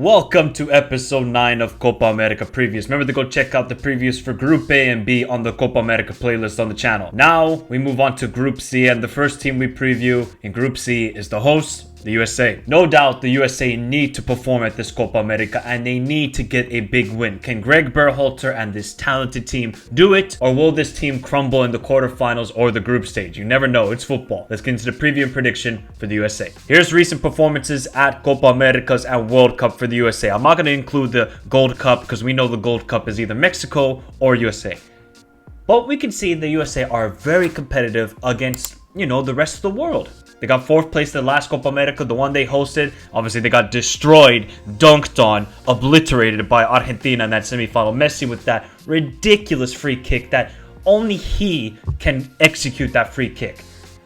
Welcome to episode 9 of Copa America previews. Remember to go check out the previews for Group A and B on the Copa America playlist on the channel. Now we move on to Group C, and the first team we preview in Group C is the hosts, the USA. No doubt the USA need to perform at this Copa America and they need to get a big win. Can Greg Berhalter and this talented team do it, or will this team crumble in the quarterfinals or the group stage? You never know, it's football. Let's get into the preview and prediction for the USA. Here's recent performances at Copa Americas and World Cup for the USA. I'm not going to include the Gold Cup because we know the Gold Cup is either Mexico or USA. But we can see the USA are very competitive against, the rest of the world. They got 4th place in the last Copa America, the one they hosted. Obviously, they got destroyed, dunked on, obliterated by Argentina in that semifinal. Messi with that ridiculous free kick that only he can execute that free kick.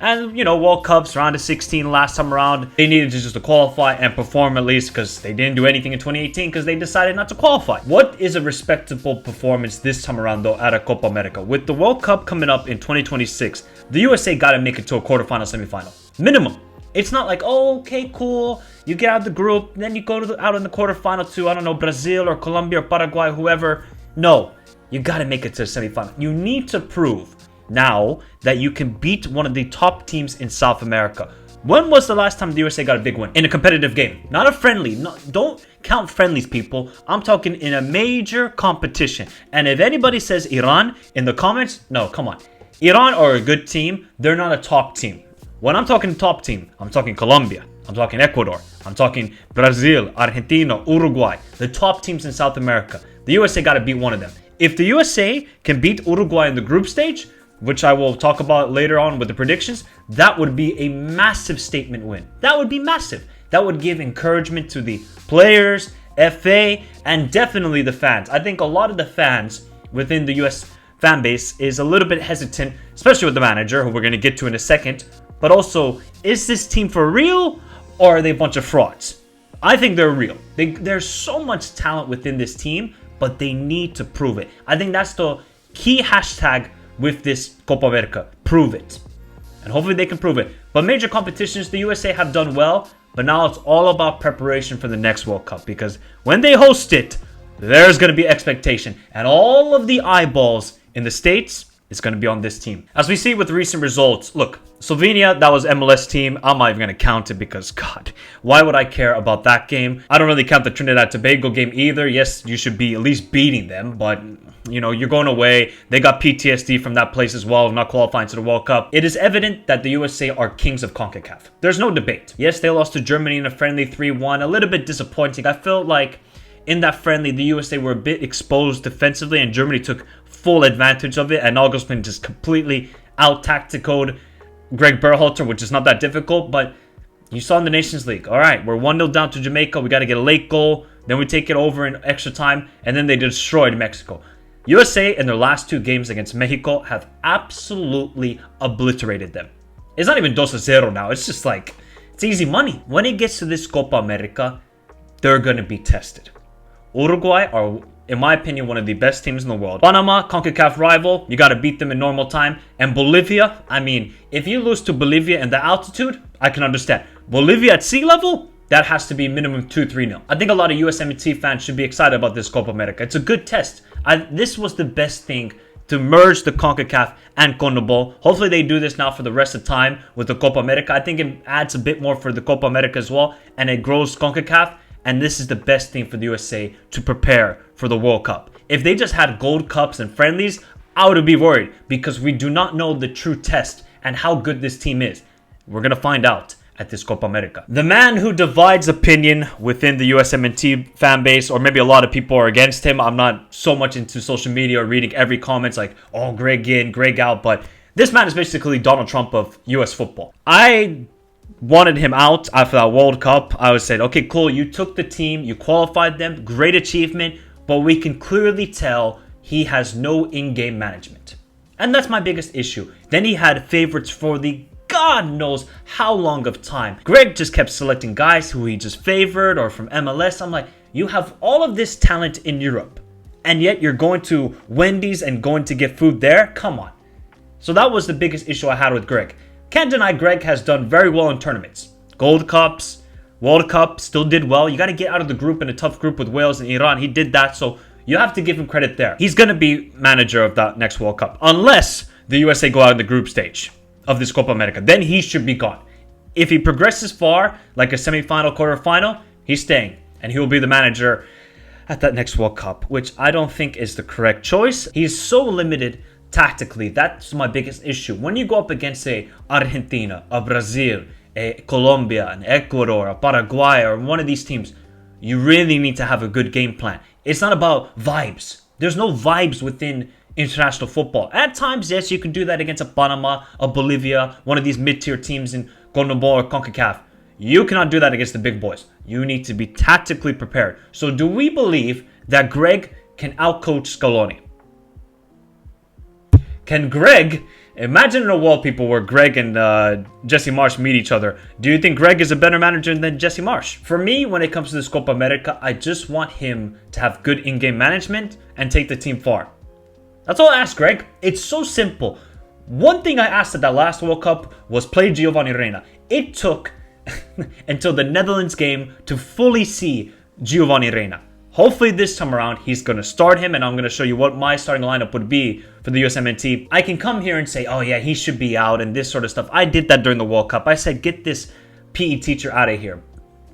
And, World Cups, round of 16 last time around, they needed to just qualify and perform at least because they didn't do anything in 2018 because they decided not to qualify. What is a respectable performance this time around, though, at a Copa America? With the World Cup coming up in 2026, the USA got to make it to a quarterfinal, semifinal. Minimum. It's not like, oh, okay, cool, you get out of the group, then you go out in the quarterfinal to, I don't know, Brazil or Colombia or Paraguay, whoever. No, you got to make it to the semifinal. You need to prove now that you can beat one of the top teams in South America. When was the last time the USA got a big win? In a competitive game. Not a friendly. Don't count friendlies, people. I'm talking in a major competition. And if anybody says Iran in the comments, no, come on. Iran are a good team. They're not a top team. When I'm talking top team, I'm talking Colombia. I'm talking Ecuador. I'm talking Brazil, Argentina, Uruguay. The top teams in South America. The USA got to beat one of them. If the USA can beat Uruguay in the group stage, which I will talk about later on with the predictions, that would be a massive statement win. That would be massive. That would give encouragement to the players, FA, and definitely the fans. I think a lot of the fans within the US fan base is a little bit hesitant, especially with the manager, who we're going to get to in a second. But also, is this team for real, or are they a bunch of frauds? I think they're real. There's so much talent within this team, but they need to prove it. I think that's the key hashtag with this Copa America. Prove it. And hopefully they can prove it. But major competitions, the USA have done well, but now it's all about preparation for the next World Cup, because when they host it, there's going to be expectation. And all of the eyeballs in the States is going to be on this team. As we see with recent results, look, Slovenia, that was MLS team. I'm not even going to count it because, God, why would I care about that game? I don't really count the Trinidad Tobago game either. Yes, you should be at least beating them, but you're going away. They got PTSD from that place as well, not qualifying to the World Cup. It is evident that the USA are kings of CONCACAF. There's no debate. Yes, they lost to Germany in a friendly 3-1. A little bit disappointing. I felt like in that friendly, the USA were a bit exposed defensively and Germany took full advantage of it. And Nagelsmann just completely out-tacticaled Greg Berhalter, which is not that difficult. But you saw in the Nations League, all right, we're 1-0 down to Jamaica. We got to get a late goal. Then we take it over in extra time. And then they destroyed Mexico. USA in their last 2 games against Mexico have absolutely obliterated them. It's not even 2-0 now. It's just like, it's easy money. When it gets to this Copa America, they're going to be tested. Uruguay are, in my opinion, one of the best teams in the world. Panama, CONCACAF rival, you got to beat them in normal time. And Bolivia, I mean, if you lose to Bolivia in the altitude, I can understand. Bolivia at sea level, that has to be minimum 2-3-0. I think a lot of USMNT fans should be excited about this Copa America. It's a good test. This was the best thing to merge the CONCACAF and CONMEBOL. Hopefully they do this now for the rest of time with the Copa America. I think it adds a bit more for the Copa America as well, and it grows CONCACAF. And this is the best thing for the USA to prepare for the World Cup. If they just had Gold Cups and friendlies, I would be worried because we do not know the true test and how good this team is. We're going to find out at this Copa America. The man who divides opinion within the USMNT fan base, or maybe a lot of people are against him. I'm not so much into social media or reading every comment like, oh, Greg in, Greg out. But this man is basically Donald Trump of US football. I wanted him out after that World Cup. I would say, okay, cool. You took the team, you qualified them, great achievement, but we can clearly tell he has no in-game management. And that's my biggest issue. Then he had favorites for the God knows how long of time. Greg just kept selecting guys who he just favored or from MLS. I'm like, you have all of this talent in Europe, and yet you're going to Wendy's and going to get food there? Come on. So that was the biggest issue I had with Greg. Can't deny Greg has done very well in tournaments. Gold Cups, World Cup, still did well. You got to get out of the group in a tough group with Wales and Iran. He did that, so you have to give him credit there. He's going to be manager of that next World Cup, unless the USA go out in the group stage of this Copa America. Then he should be gone. If he progresses far, like a semifinal, quarterfinal, he's staying, and he will be the manager at that next World Cup, which I don't think is the correct choice. He's so limited tactically. That's my biggest issue. When you go up against, say, Argentina, a Brazil, a Colombia, an Ecuador, a Paraguay, or one of these teams, you really need to have a good game plan. It's not about vibes. There's no vibes within international football. At times, yes, you can do that against a Panama, a Bolivia, one of these mid-tier teams in CONMEBOL or CONCACAF. You cannot do that against the big boys. You need to be tactically prepared. So do we believe that Greg can outcoach Scaloni? Can Greg, imagine in a world, people, where Greg and Jesse Marsch meet each other. Do you think Greg is a better manager than Jesse Marsch? For me, when it comes to this Copa America, I just want him to have good in-game management and take the team far. That's all I ask, Greg. It's so simple. One thing I asked at that last World Cup was play Giovanni Reina. It took until the Netherlands game to fully see Giovanni Reina. Hopefully this time around, he's going to start him, and I'm going to show you what my starting lineup would be for the USMNT. I can come here and say, oh yeah, he should be out and this sort of stuff. I did that during the World Cup. I said, get this PE teacher out of here.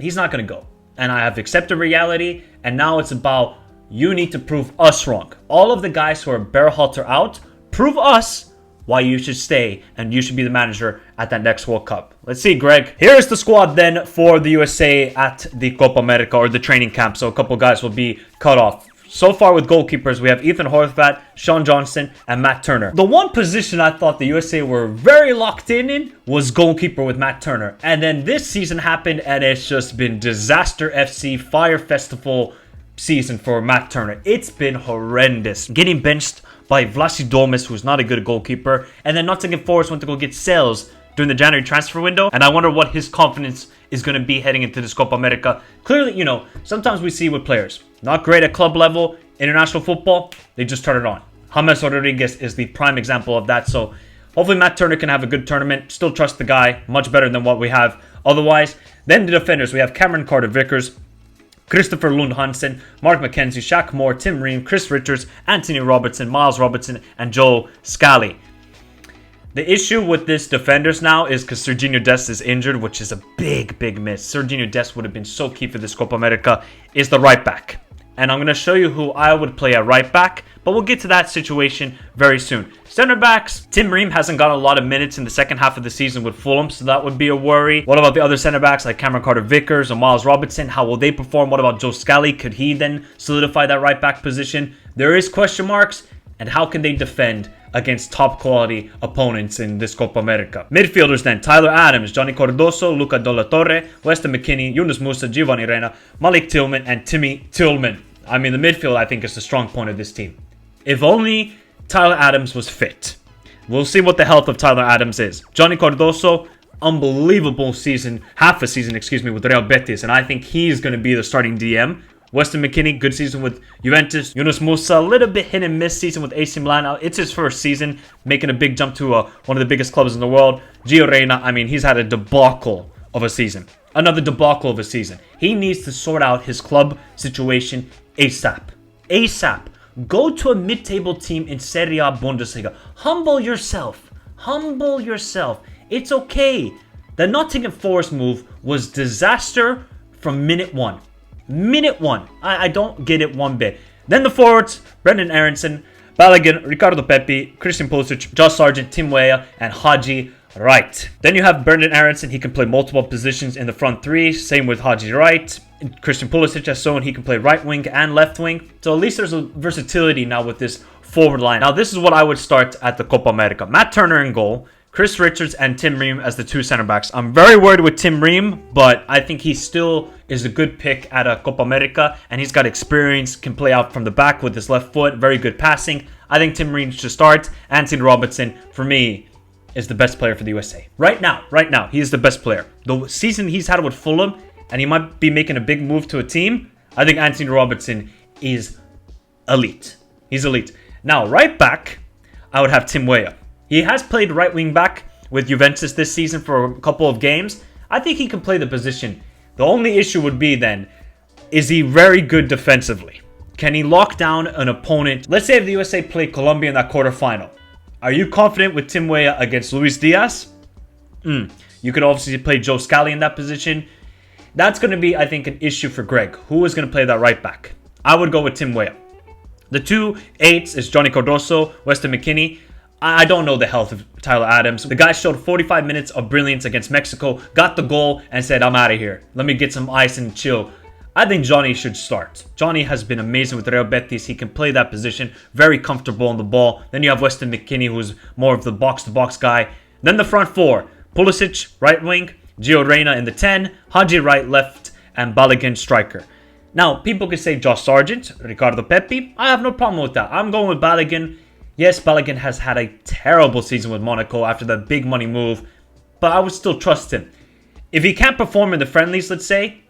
He's not going to go. And I have accepted reality, and now it's about you need to prove us wrong. All of the guys who are Berhalter out, prove us why you should stay and you should be the manager at that next World Cup. Let's see, Greg. Here's the squad then for the USA at the Copa America, or the training camp. So a couple guys will be cut off. So far with goalkeepers, we have Ethan Horvath, Sean Johnson, and Matt Turner. The one position I thought the USA were very locked in was goalkeeper with Matt Turner. And then this season happened, and it's just been disaster FC, Fire Festival season for Matt Turner. It's been horrendous. Getting benched by Vlasi Domus, who's not a good goalkeeper. And then Nottingham Forest went to go get Sales during the January transfer window. And I wonder what his confidence is going to be heading into this Copa America. Clearly, you know, sometimes we see with players, not great at club level, international football, they just turn it on. James Rodriguez is the prime example of that. So hopefully Matt Turner can have a good tournament. Still trust the guy, much better than what we have otherwise. Then the defenders, we have Cameron Carter-Vickers, Christopher Lund Hansen, Mark McKenzie, Shaq Moore, Tim Ream, Chris Richards, Anthony Robertson, Miles Robertson, and Joe Scally. The issue with this defenders now is because Serginho Dest is injured, which is a big, big miss. Serginho Dest would have been so key for this Copa America, is the right back. And I'm going to show you who I would play at right back, but we'll get to that situation very soon. Center backs, Tim Ream hasn't got a lot of minutes in the second half of the season with Fulham, so that would be a worry. What about the other center backs like Cameron Carter-Vickers or Miles Robertson? How will they perform? What about Joe Scally? Could he then solidify that right back position? There is question marks, and how can they defend against top quality opponents in this Copa America? Midfielders then, Tyler Adams, Johnny Cardoso, Luca De La Torre, Weston McKennie, Yunus Musa, Giovanni Reina, Malik Tillman, and Timmy Tillman. I mean, the midfield, I think, is the strong point of this team. If only Tyler Adams was fit. We'll see what the health of Tyler Adams is. Johnny Cardoso, unbelievable season, half a season, with Real Betis, and I think he's going to be the starting DM. Weston McKennie, good season with Juventus. Yunus Musa, a little bit hit and miss season with AC Milan. It's his first season, making a big jump to one of the biggest clubs in the world. Gio Reyna, I mean, he's had a debacle of a season. Another debacle of a season. He needs to sort out his club situation ASAP. ASAP. Go to a mid-table team in Serie A Bundesliga. Humble yourself. Humble yourself. It's okay. The Nottingham Forest move was disaster from minute one. Minute one. I don't get it one bit. Then the forwards, Brendan Aronson, Balogun, Ricardo Pepi, Christian Pulisic, Josh Sargent, Tim Weah, and Haji Wright. Then you have Brendan Aronson. He can play multiple positions in the front three. Same with Haji Wright. Christian Pulisic has shown he can play right wing and left wing. So at least there's a versatility now with this forward line. Now this is what I would start at the Copa America. Matt Turner in goal. Chris Richards and Tim Ream as the two center backs. I'm very worried with Tim Ream, but I think he still is a good pick at a Copa America, and he's got experience, can play out from the back with his left foot, very good passing. I think Tim Ream should start. Anthony Robertson, for me, is the best player for the USA. Right now, he is the best player. The season he's had with Fulham, and he might be making a big move to a team, I think Anthony Robertson is elite. He's elite. Now, right back, I would have Tim Weah. He has played right wing back with Juventus this season for a couple of games. I think he can play the position The only issue would be then, is he very good defensively? Can he lock down an opponent? Let's say if the USA play Colombia in that quarterfinal. Are you confident with Tim Weah against Luis Diaz? You could obviously play Joe Scally in that position. That's going to be, I think, an issue for Greg. Who is going to play that right back? I would go with Tim Weah. The 2-8s is Johnny Cardoso, Weston McKennie. I don't know the health of Tyler Adams. The guy showed 45 minutes of brilliance against Mexico, got the goal, and said, I'm out of here. Let me get some ice and chill. I think Johnny should start. Johnny has been amazing with Real Betis. He can play that position, very comfortable on the ball. Then you have Weston McKennie, who's more of the box-to-box guy. Then the front four, Pulisic, right wing, Gio Reyna in the 10, Haji right left, and Balogun striker. Now, people could say Josh Sargent, Ricardo Pepi. I have no problem with that. I'm going with Balogun. Yes, Balogun has had a terrible season with Monaco after that big money move, but I would still trust him. If he can't perform in the friendlies, let's say,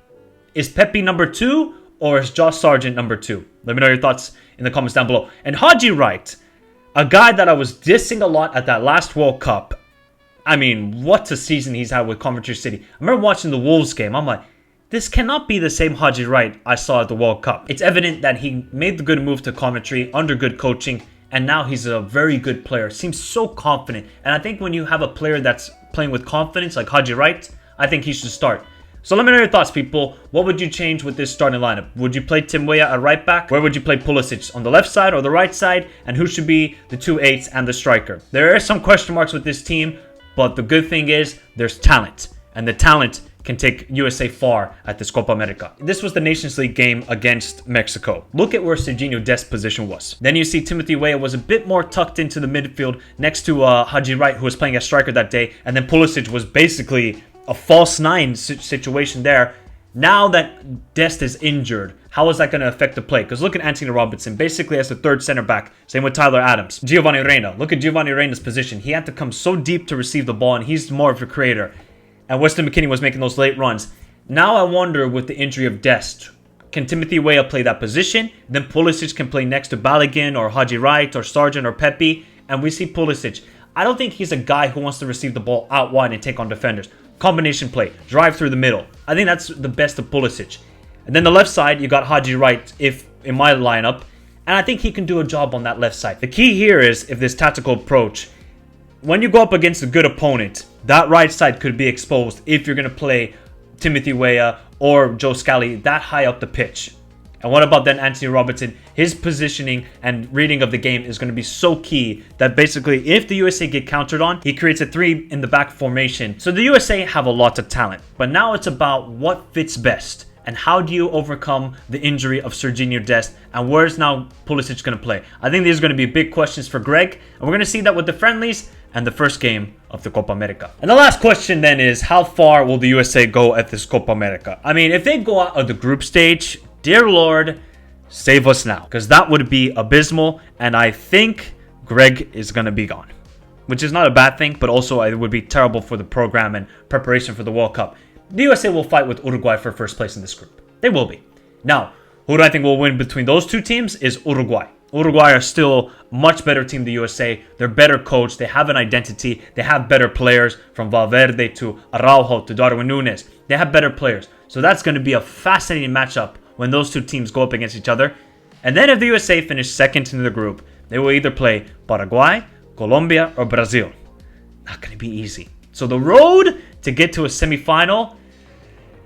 is Pepi number 2 or is Josh Sargent number 2? Let me know your thoughts in the comments down below. And Haji Wright, a guy that I was dissing a lot at that last World Cup. I mean, what a season he's had with Coventry City. I remember watching the Wolves game. I'm like, this cannot be the same Haji Wright I saw at the World Cup. It's evident that he made the good move to Coventry under good coaching, and now he's a very good player. Seems so confident. And I think when you have a player that's playing with confidence like Haji Wright, I think he should start. So let me know your thoughts, people. What would you change with this starting lineup? Would you play Tim Weah at right back? Where would you play Pulisic? On the left side or the right side? And who should be the 2-8s and the striker? There are some question marks with this team, but the good thing is there's talent. And the talent can take USA far at this Copa America. This was the Nations League game against Mexico. Look at where Serginho Dest's position was. Then you see Timothy Weah was a best more tucked into the midfield next to Haji Wright, who was playing as striker that day. And then Pulisic was basically a false 9 situation there. Now that Dest is injured, how is that going to affect the play? Because look at Anthony Robinson, basically as the third center back. Same with Tyler Adams. Giovanni Reyna. Look at Giovanni Reyna's position. He had to come so deep to receive the ball, and he's more of a creator. And Weston McKennie was making those late runs. Now I wonder, with the injury of Dest, can Timothy Weah play that position? Then Pulisic can play next to Balogun or Haji Wright or Sargent or Pepi. And we see Pulisic. I don't think he's a guy who wants to receive the ball out wide and take on defenders. Combination play, drive through the middle. I think that's the best of Pulisic. And then the left side, you got Haji Wright if in my lineup. And I think he can do a job on that left side. The key here is, if this tactical approach, when you go up against a good opponent, that right side could be exposed if you're going to play Timothy Weah or Joe Scally that high up the pitch. And what about then Anthony Robinson? His positioning and reading of the game is going to be so key that basically if the USA get countered on, he creates a 3 in the back formation. So the USA have a lot of talent, but now it's about what fits best. And how do you overcome the injury of Serginho Dest? And where's now Pulisic going to play? I think these are going to be big questions for Greg. And we're going to see that with the friendlies and the first game of the Copa America. And the last question then is, how far will the USA go at this Copa America? I mean, if they go out of the group stage, dear Lord, save us now. Because that would be abysmal. And I think Greg is going to be gone. Which is not a bad thing, but also it would be terrible for the program and preparation for the World Cup. The USA will fight with Uruguay for first place in this group. They will be. Now, who do I think will win between those two teams is Uruguay. Uruguay are still a much better team than the USA. They're better coached. They have an identity. They have better players, from Valverde to Araujo to Darwin Núñez. They have better players. So that's going to be a fascinating matchup when those two teams go up against each other. And then if the USA finish second in the group, they will either play Paraguay, Colombia, or Brazil. Not going to be easy. So the road to get to a semifinal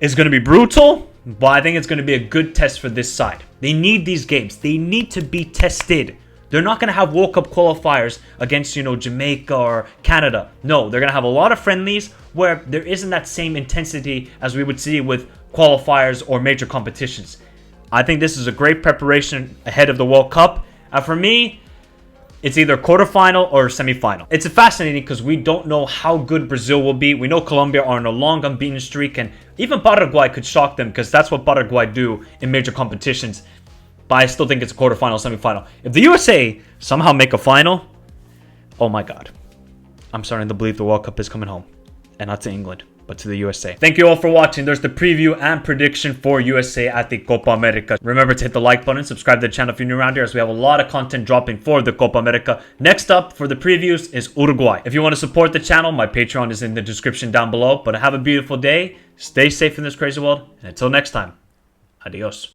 is going to be brutal, but I think it's going to be a good test for this side. They need these games. They need to be tested. They're not going to have World Cup qualifiers against, Jamaica or Canada. No, they're going to have a lot of friendlies where there isn't that same intensity as we would see with qualifiers or major competitions. I think this is a great preparation ahead of the World Cup. And for me, it's either quarterfinal or semifinal. It's fascinating because we don't know how good Brazil will be. We know Colombia are on a long unbeaten streak, and even Paraguay could shock them because that's what Paraguay do in major competitions. But I still think it's a quarterfinal, semifinal. If the USA somehow make a final, oh my God. I'm starting to believe the World Cup is coming home and not to England. but to the USA. Thank you all for watching. There's the preview and prediction for USA at the Copa America. Remember to hit the like button, subscribe to the channel if you're new around here, as we have a lot of content dropping for the Copa America. Next up for the previews is Uruguay. If you want to support the channel, my Patreon is in the description down below. But have a beautiful day, stay safe in this crazy world, and until next time, adios.